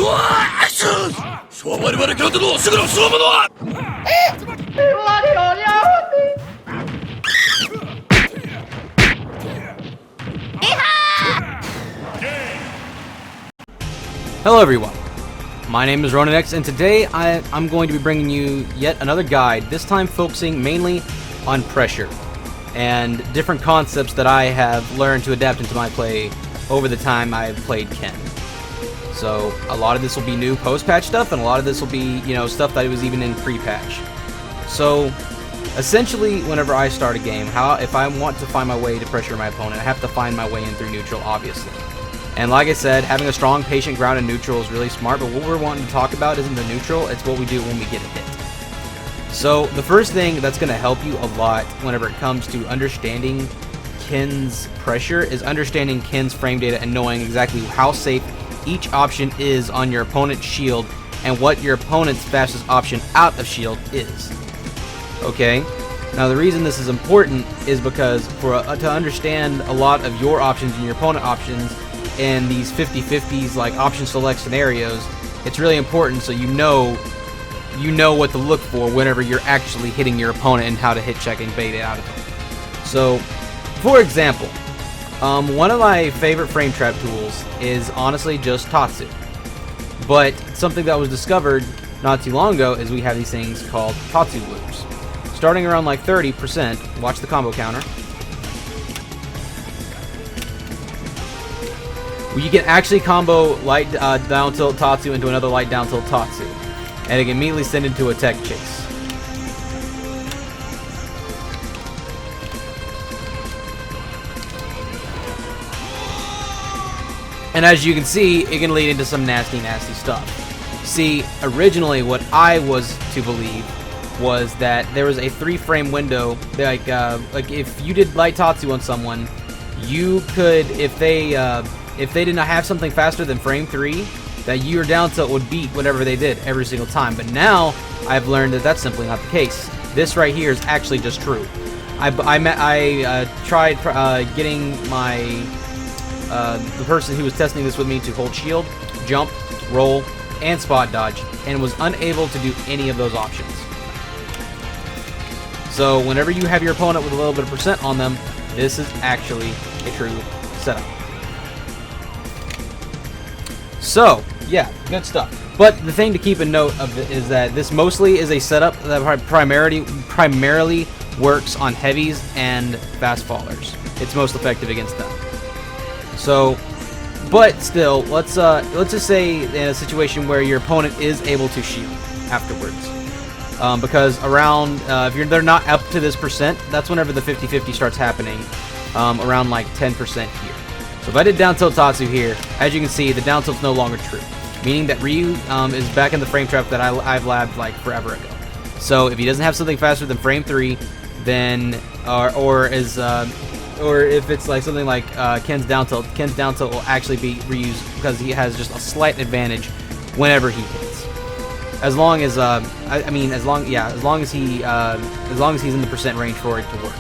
Hello everyone, my name is RonanX, and today I'm going to be bringing you yet another guide, this time focusing mainly on pressure and different concepts that I have learned to adapt into my play over the time I've played Ken. So a lot of this will be new post-patch stuff, and a lot of this will be, stuff that was even in pre-patch. So essentially, whenever I start a game, if I want to find my way to pressure my opponent, I have to find my way in through neutral, obviously. And like I said, having a strong, patient ground in neutral is really smart, but what we're wanting to talk about isn't the neutral, it's what we do when we get a hit. So the first thing that's going to help you a lot whenever it comes to understanding Ken's pressure is understanding Ken's frame data and knowing exactly how safe each option is on your opponent's shield and what your opponent's fastest option out of shield is. Okay? Now the reason this is important is because to understand a lot of your options and your opponent options in these 50-50s like option select scenarios, it's really important so you know what to look for whenever you're actually hitting your opponent and how to hit check and bait it out of them. So, for example, one of my favorite frame trap tools is honestly just Tatsu. But something that was discovered not too long ago is we have these things called Tatsu loops. Starting around like 30%, watch the combo counter, you can actually combo light down tilt Tatsu into another light down tilt Tatsu, and it can immediately send into a tech chase. And as you can see, it can lead into some nasty stuff. See, originally what I was to believe was that there was a 3-frame window, like if you did light Tatsu on someone, you could, if they did not have something faster than frame 3, that your down tilt would beat whatever they did every single time. But now I've learned that that's simply not the case. This right here is actually just true. I tried getting my the person who was testing this with me to hold shield, jump, roll, and spot dodge, and was unable to do any of those options. So whenever you have your opponent with a little bit of percent on them, this is actually a true setup. So, yeah, good stuff. But the thing to keep in note of it is that this mostly is a setup that primarily works on heavies and fast fallers. It's most effective against them. So, but still, let's just say in a situation where your opponent is able to shield afterwards. Because around, if they're not up to this percent, that's whenever the 50-50 starts happening, around like 10% here. So if I did down tilt Tatsu here, as you can see, the down tilt's no longer true, meaning that Ryu is back in the frame trap that I've labbed like forever ago. So if he doesn't have something faster than frame 3, then or if it's like something like Ken's down tilt will actually be Ryu's because he has just a slight advantage whenever he hits. As long as as long as he's in the percent range for it to work.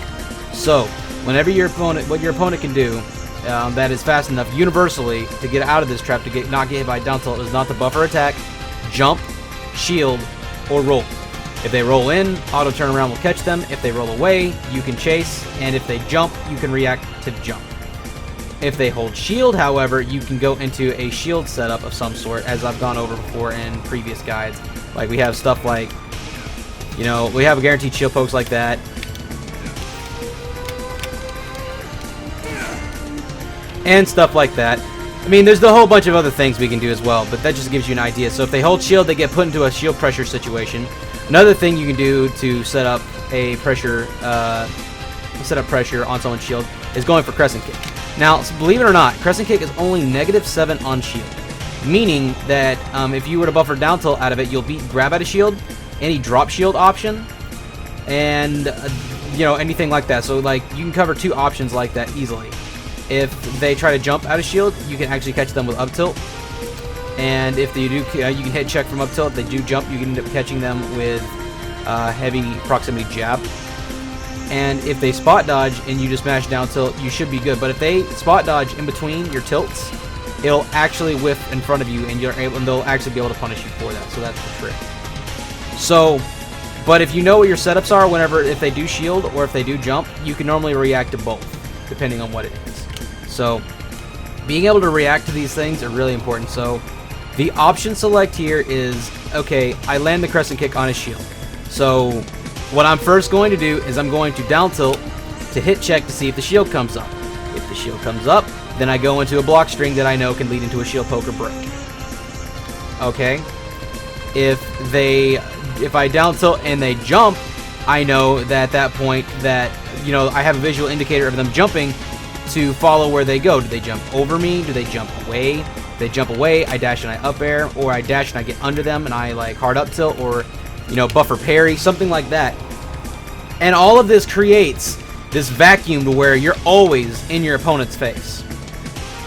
So whenever what your opponent can do. That is fast enough universally to get out of this trap to not get hit by down tilt is not to buffer attack, jump, shield, or roll. If they roll in, auto turnaround will catch them. If they roll away, you can chase, and if they jump, you can react to jump. If they hold shield, however, you can go into a shield setup of some sort, as I've gone over before in previous guides. Like we have stuff like, we have a guaranteed shield pokes like that. And stuff like that. I mean, there's a whole bunch of other things we can do as well, but that just gives you an idea. So if they hold shield, they get put into a shield pressure situation. Another thing you can do to set up a pressure, on someone's shield is going for Crescent Kick. Now, believe it or not, Crescent Kick is only -7 on shield, meaning that if you were to buffer down tilt out of it, you'll beat grab out of shield, any drop shield option, and anything like that. So like you can cover 2 options like that easily. If they try to jump out of shield, you can actually catch them with up tilt. And if they do, you can hit check from up tilt. If they do jump, you can end up catching them with heavy proximity jab. And if they spot dodge and you just mash down tilt, you should be good. But if they spot dodge in between your tilts, it'll actually whiff in front of you, and they'll actually be able to punish you for that. So that's the trick. So, but if you know what your setups are, if they do shield or if they do jump, you can normally react to both, depending on what it is. So, being able to react to these things are really important. So, the option select here is, okay, I land the Crescent Kick on his shield. So, what I'm first going to do is I'm going to down tilt to hit check to see if the shield comes up. If the shield comes up, then I go into a block string that I know can lead into a shield poke or break. Okay? If I down tilt and they jump, I know that at that point that, I have a visual indicator of them jumping to follow where they go. Do they jump over me? Do they jump away? If they jump away, I dash and I up air, or I dash and I get under them and I like hard up tilt, or, buffer parry, something like that. And all of this creates this vacuum to where you're always in your opponent's face,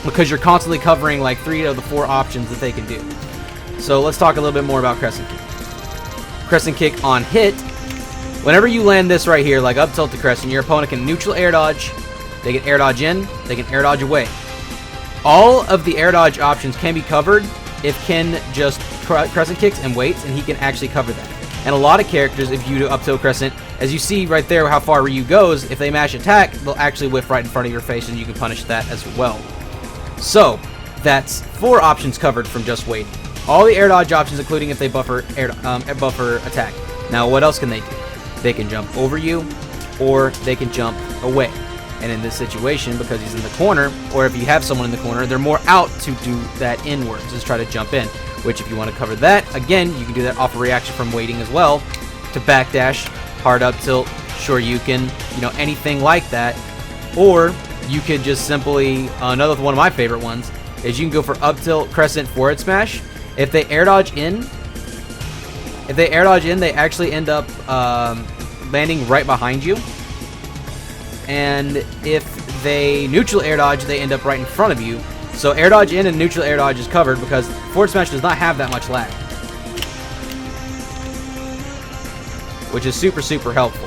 because you're constantly covering like 3 of the 4 options that they can do. So let's talk a little bit more about Crescent Kick. Crescent Kick on hit. Whenever you land this right here, like up tilt to Crescent, your opponent can neutral air dodge. They can air dodge in. They can air dodge away. All of the air dodge options can be covered if Ken just Crescent Kicks and waits, and he can actually cover that. And a lot of characters, if you do up tilt Crescent, as you see right there how far Ryu goes, if they mash attack, they'll actually whiff right in front of your face, and you can punish that as well. So, that's 4 options covered from just waiting. All the air dodge options, including if they buffer attack. Now, what else can they do? They can jump over you, or they can jump away. And in this situation, because he's in the corner, or if you have someone in the corner, they're more out to do that inwards, just try to jump in. Which, if you want to cover that, again, you can do that off a reaction from waiting as well, to backdash, hard up tilt, Shoryuken, anything like that. Or you could just simply, another one of my favorite ones, is you can go for up tilt, Crescent, forward smash. If they air dodge in, they actually end up landing right behind you. And if they neutral air dodge, they end up right in front of you. So air dodge in and neutral air dodge is covered because forward smash does not have that much lag, which is super, super helpful.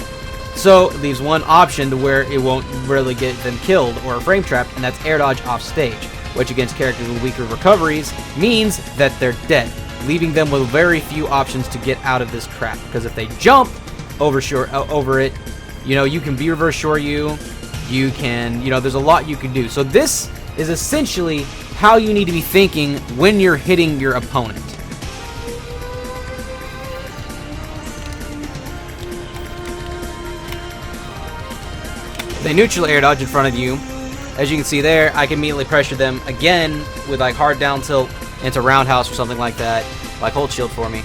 So it leaves one option to where it won't really get them killed or a frame trap, and that's air dodge off stage, which against characters with weaker recoveries means that they're dead, leaving them with very few options to get out of this trap. Because if they jump over it, you can V-reverse Shoryu, you can, there's a lot you can do. So this is essentially how you need to be thinking when you're hitting your opponent. They neutral air dodge in front of you. As you can see there, I can immediately pressure them again with like hard down tilt into roundhouse or something like that. Like hold shield for me.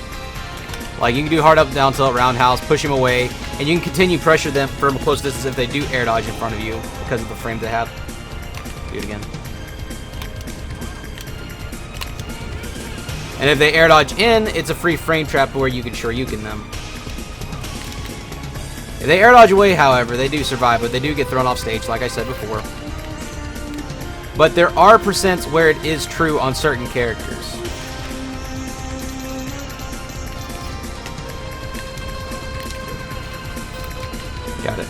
Like you can do hard up down tilt, roundhouse, push him away, and you can continue pressure them from a close distance if they do air dodge in front of you because of the frames they have. Do it again. And if they air dodge in, it's a free frame trap where you can Shoryuken them. If they air dodge away, however, they do survive, but they do get thrown off stage, like I said before. But there are percents where it is true on certain characters. Got it.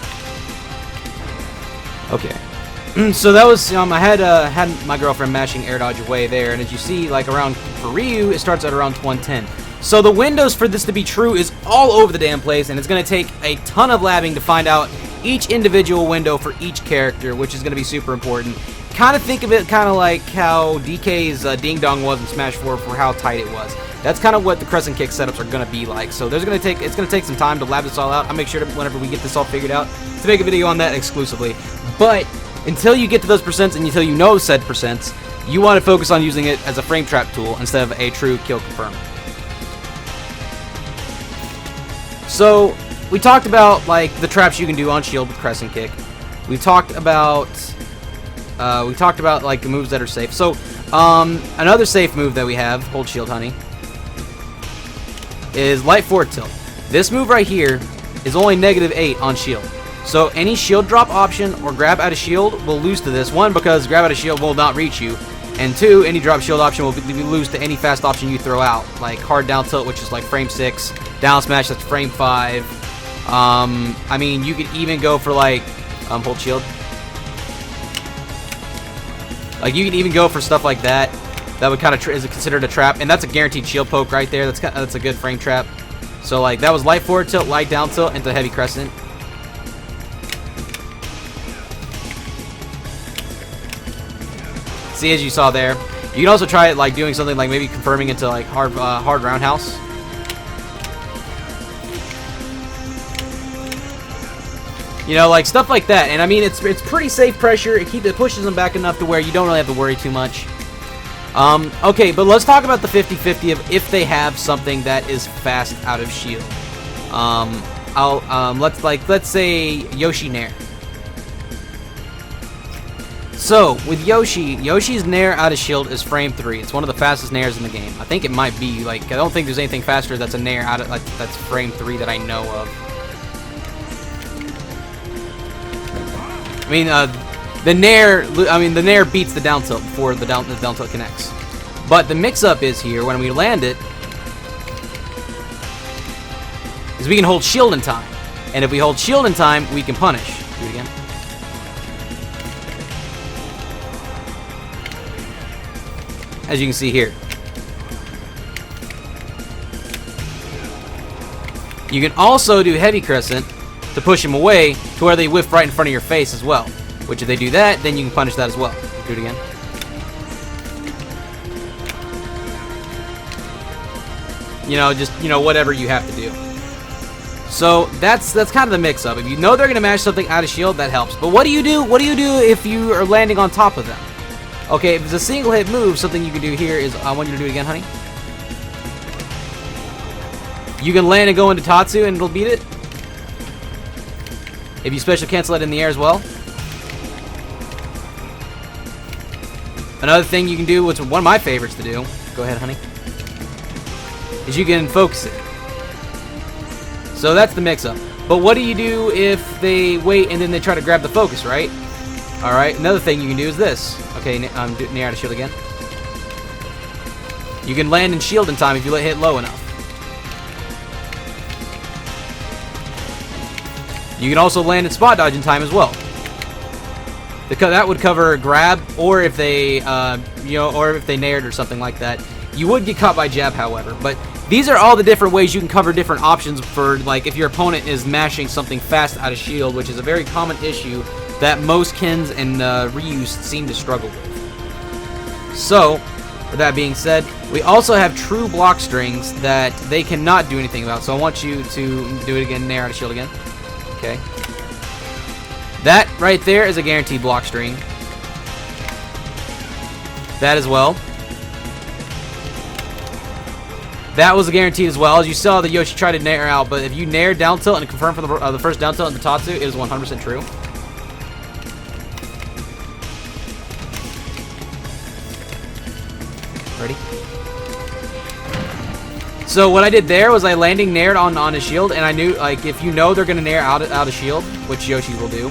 Okay. So that was, I had my girlfriend mashing air dodge away there, and as you see, like for Ryu, it starts at around 110. So the windows for this to be true is all over the damn place, and it's going to take a ton of labbing to find out each individual window for each character, which is going to be super important. Kind of think of it kind of like how DK's Ding Dong was in Smash 4 for how tight it was. That's kind of what the Crescent Kick setups are going to be like. So it's going to take some time to lab this all out. I'll make sure to, whenever we get this all figured out, to make a video on that exclusively. But until you get to those percents and until you know said percents, you want to focus on using it as a frame trap tool instead of a true kill confirm. So we talked about like the traps you can do on shield with Crescent Kick. We talked about like the moves that are safe. So another safe move that we have, hold shield, honey, is light forward tilt. This move right here is only -8 on shield. So any shield drop option or grab out of shield will lose to this. One, because grab out of shield will not reach you. And two, any drop shield option will lose to any fast option you throw out. Like hard down tilt, which is like frame 6. Down smash, that's frame 5. I mean, you could even go for like, hold shield. Like you can even go for stuff like that. that would kind of is considered a trap, and that's a guaranteed shield poke right there. That's a good frame trap. So like that was light forward tilt, light down tilt into heavy crescent. See, as you saw there, you can also try it like doing something like maybe confirming into like hard roundhouse. You know, like stuff like that. And I mean, it's pretty safe pressure. It pushes them back enough to where you don't really have to worry too much. Okay, but let's talk about the 50-50 of if they have something that is fast out of shield. Let's say Yoshi Nair. So with Yoshi's Nair out of shield is frame 3. It's one of the fastest Nairs in the game. I think it might be. Like, I don't think there's anything faster that's a Nair out of that's frame 3 that I know of. I mean, the Nair beats the down tilt before the down tilt connects. But the mix-up is here when we land it, is we can hold shield in time, and if we hold shield in time, we can punish. Do it again. As you can see here, you can also do heavy crescent to push them away to where they whiff right in front of your face as well. Which if they do that, then you can punish that as well. Do it again. You know, just, you know, whatever you have to do. So that's kind of the mix-up. If you know they're gonna mash something out of shield, that helps. But what do you do? What do you do if you are landing on top of them? Okay, if it's a single hit move, something you can do here is I want you to do it again, honey. You can land and go into Tatsu and it'll beat it. If you special cancel it in the air as well. Another thing you can do, which is one of my favorites to do, go ahead, honey, is you can focus it. So that's the mix-up. But what do you do if they wait and then they try to grab the focus, right? Alright, another thing you can do is this. Okay, Nair out of shield again. You can land and shield in time if you hit low enough. You can also land and spot dodge in time as well. That would cover grab, or if they, or if they naired or something like that. You would get caught by jab, however. But these are all the different ways you can cover different options for, like, if your opponent is mashing something fast out of shield, which is a very common issue that most Kens and Ryus seem to struggle with. So, with that being said, we also have true block strings that they cannot do anything about. So I want you to do it again, Nair out of shield again. Okay. That right there is a guaranteed block string. That as well. That was a guaranteed as well. As you saw, the Yoshi tried to Nair out, but if you Nair down tilt and confirm for the first down tilt in the Tatsu, it is 100% true. Ready? So what I did there was I landing Naired on his shield, and I knew, like, if you know they're gonna Nair out of shield, which Yoshi will do,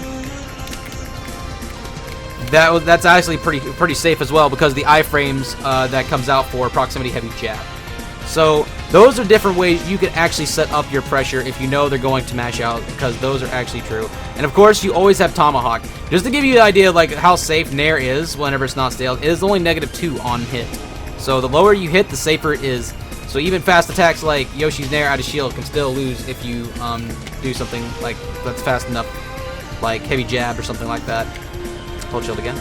that's actually pretty safe as well, because the iframes that comes out for proximity heavy jab. So those are different ways you can actually set up your pressure if you know they're going to mash out, because those are actually true. And of course, you always have Tomahawk. Just to give you an idea of like how safe Nair is whenever it's not stale, it is only -2 on hit. So the lower you hit, the safer it is. So even fast attacks like Yoshi's Nair out of shield can still lose if you do something like that's fast enough, like heavy jab or something like that. Hold shield again.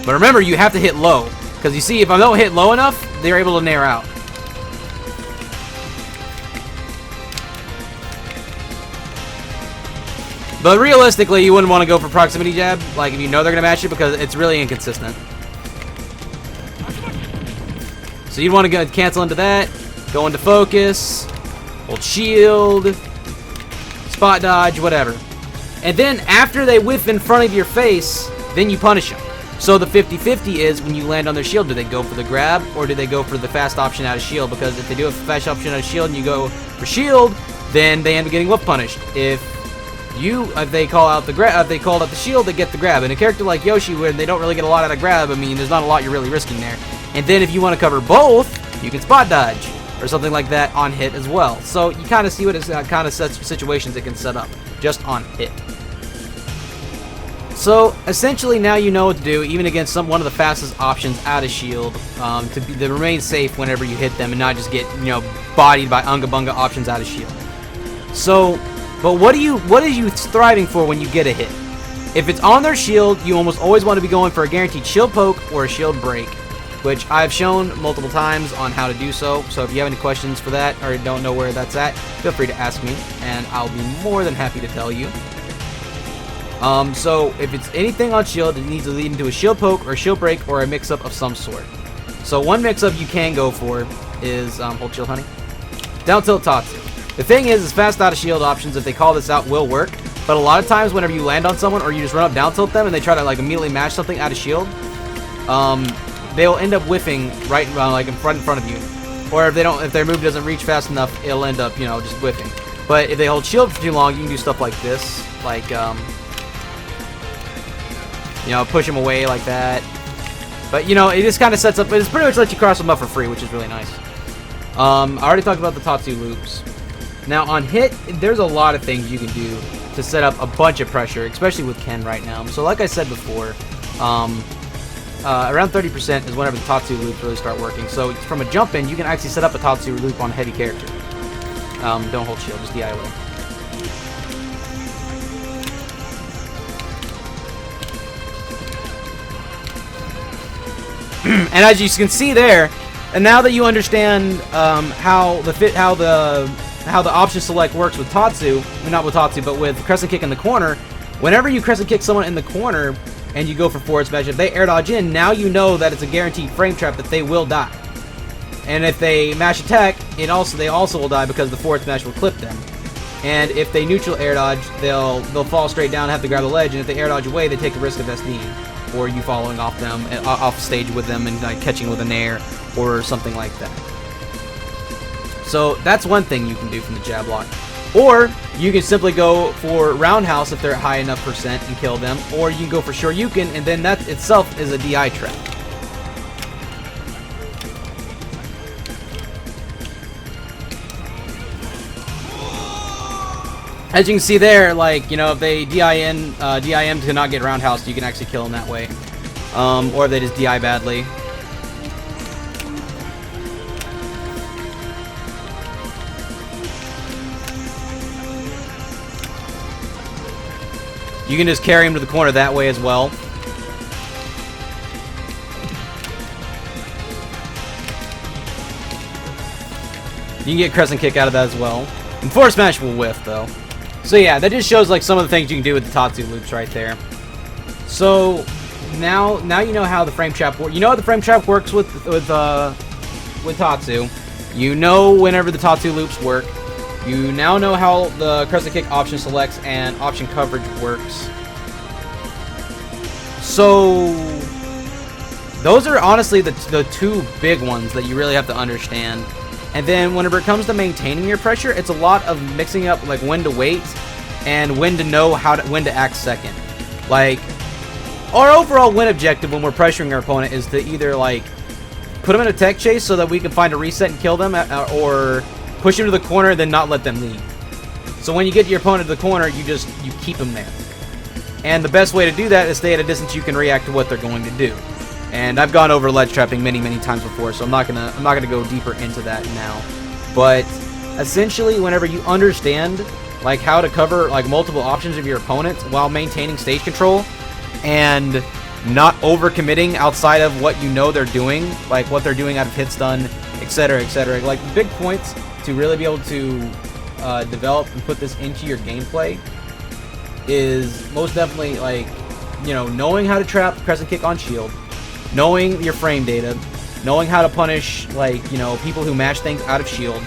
But remember, you have to hit low. Because you see, if I don't hit low enough, they're able to Nair out. But realistically, you wouldn't want to go for proximity jab, like if you know they're going to match it, because it's really inconsistent. So you'd want to go cancel into that, go into focus, hold shield, spot dodge, whatever. And then after they whiff in front of your face, then you punish them. So the 50-50 is when you land on their shield, do they go for the grab or do they go for the fast option out of shield? Because if they do a fast option out of shield and you go for shield, then they end up getting whiff punished. If they call out the grab, if they called out the shield, they get the grab. And a character like Yoshi, where they don't really get a lot out of grab, I mean, there's not a lot you're really risking there. And then if you want to cover both, you can spot dodge or something like that on hit as well. So you kind of see what kind of situations it can set up just on hit. So essentially now you know what to do, even against one of the fastest options out of shield, to remain safe whenever you hit them and not just get, you know, bodied by unga bunga options out of shield. So, but what are you striving for when you get a hit? If it's on their shield, you almost always want to be going for a guaranteed shield poke or a shield break, which I've shown multiple times on how to do so. So if you have any questions for that or don't know where that's at, feel free to ask me, and I'll be more than happy to tell you. So if it's anything on shield, it needs to lead into a shield poke or a shield break or a mix-up of some sort. So one mix-up you can go for is, hold shield, honey, down tilt Tatsu. The thing is fast out of shield options, if they call this out, will work. But a lot of times whenever you land on someone or you just run up down tilt them and they try to like immediately mash something out of shield, they'll end up whiffing right like in front of you. Or if their move doesn't reach fast enough, it'll end up, you know, just whiffing. But if they hold shield for too long, you can do stuff like this, like you know, push them away like that. But you know, it just kind of sets up. It's pretty much lets you cross them up for free, which is really nice. I already talked about the Tatsu loops. Now on hit, there's a lot of things you can do to set up a bunch of pressure, especially with Ken right now. So like I said before, around 30% is whenever the Tatsu loops really start working. So from a jump in, you can actually set up a Tatsu loop on a heavy character. Don't hold shield, just DI away. And as you can see there, and now that you understand how the option select works with Tatsu, not with Tatsu, but with Crescent Kick in the corner, whenever you Crescent Kick someone in the corner and you go for forward smash, if they air dodge in, now you know that it's a guaranteed frame trap that they will die. And if they mash attack, they also will die because the forward smash will clip them. And if they neutral air dodge, they'll fall straight down and have to grab the ledge, and if they air dodge away, they take the risk of SD. Or you following off them, off stage with them and like catching with a Nair or something like that. So that's one thing you can do from the jab block. Or you can simply go for roundhouse if they're at high enough percent and kill them. Or you can go for Shoryuken, and then that itself is a DI trap. As you can see there, like, you know, if they DIM to not get roundhouse, you can actually kill them that way. Or if they just DI badly. You can just carry him to the corner that way as well. You can get Crescent Kick out of that as well. And Forward Smash will whiff, though. So yeah, that just shows like some of the things you can do with the Tatsu loops right there. So now you know how the frame trap works. You know how the frame trap works with Tatsu. You know whenever the Tatsu loops work. You now know how the Crescent Kick option selects and option coverage works. So those are honestly the two big ones that you really have to understand. And then whenever it comes to maintaining your pressure, it's a lot of mixing up like when to wait and when to know when to act second. Like, our overall win objective when we're pressuring our opponent is to either like put them in a tech chase so that we can find a reset and kill them, or push them to the corner and then not let them leave. So when you get your opponent to the corner, you keep them there. And the best way to do that is stay at a distance you can react to what they're going to do. And I've gone over ledge trapping many times before, so I'm not gonna go deeper into that now. But essentially, whenever you understand like how to cover like multiple options of your opponent while maintaining stage control and not overcommitting outside of what you know they're doing, like what they're doing out of hit stun, etc., etc. Like the big points to really be able to develop and put this into your gameplay is most definitely like, you know, knowing how to trap Crescent Kick on shield, knowing your frame data, knowing how to punish, like, you know, people who mash things out of shield,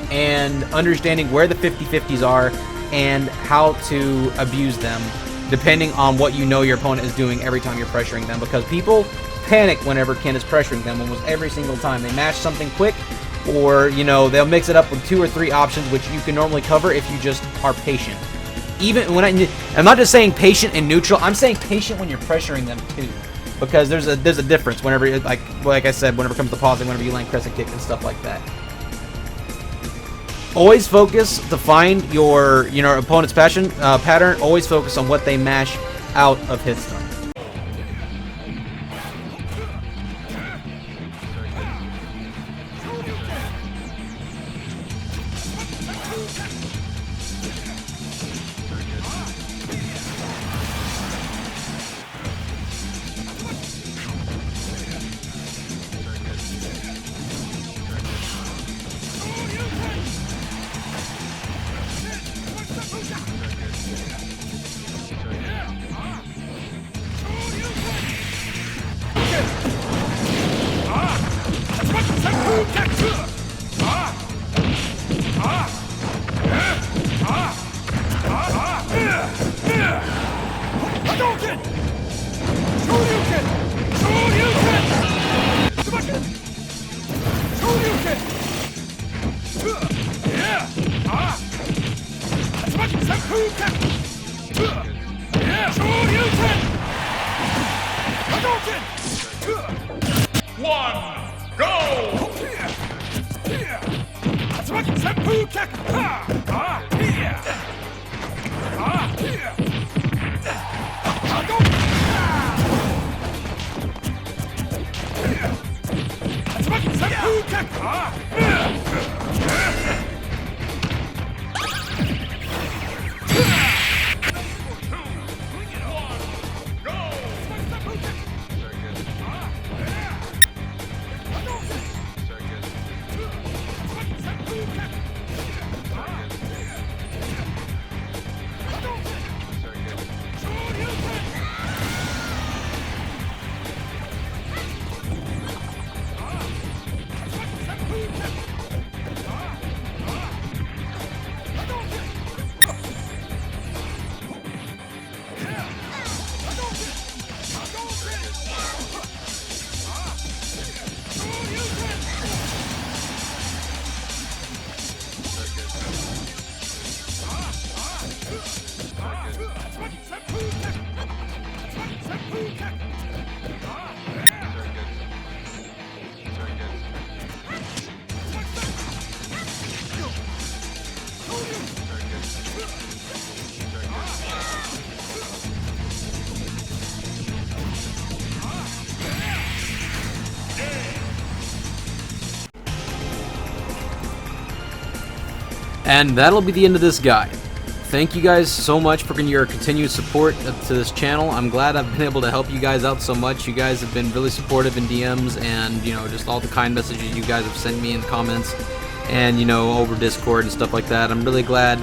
and understanding where the 50-50s are and how to abuse them depending on what you know your opponent is doing every time you're pressuring them, because people panic whenever Ken is pressuring them almost every single time. They mash something quick, or, you know, they'll mix it up with 2 or 3 options, which you can normally cover if you just are patient. Even when I'm not just saying patient and neutral, I'm saying patient when you're pressuring them too. Because there's a difference whenever, like I said, whenever it comes to pausing, whenever you land Crescent Kick and stuff like that. Always focus to find your opponent's pattern. Always focus on what they mash out of hit stun. And that'll be the end of this guide. Thank you guys so much for your continued support to this channel. I'm glad I've been able to help you guys out so much. You guys have been really supportive in DMs and, you know, just all the kind messages you guys have sent me in comments and, you know, over Discord and stuff like that. I'm really glad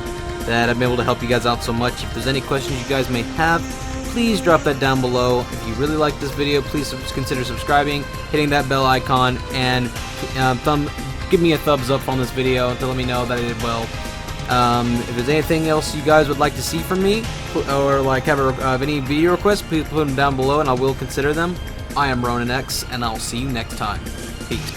that I've been able to help you guys out so much. If there's any questions you guys may have, please drop that down below. If you really like this video, please consider subscribing, hitting that bell icon, and give me a thumbs up on this video to let me know that I did well. If there's anything else you guys would like to see from me, or like have any video requests, please put them down below and I will consider them. I am Ronin X, and I'll see you next time. Peace.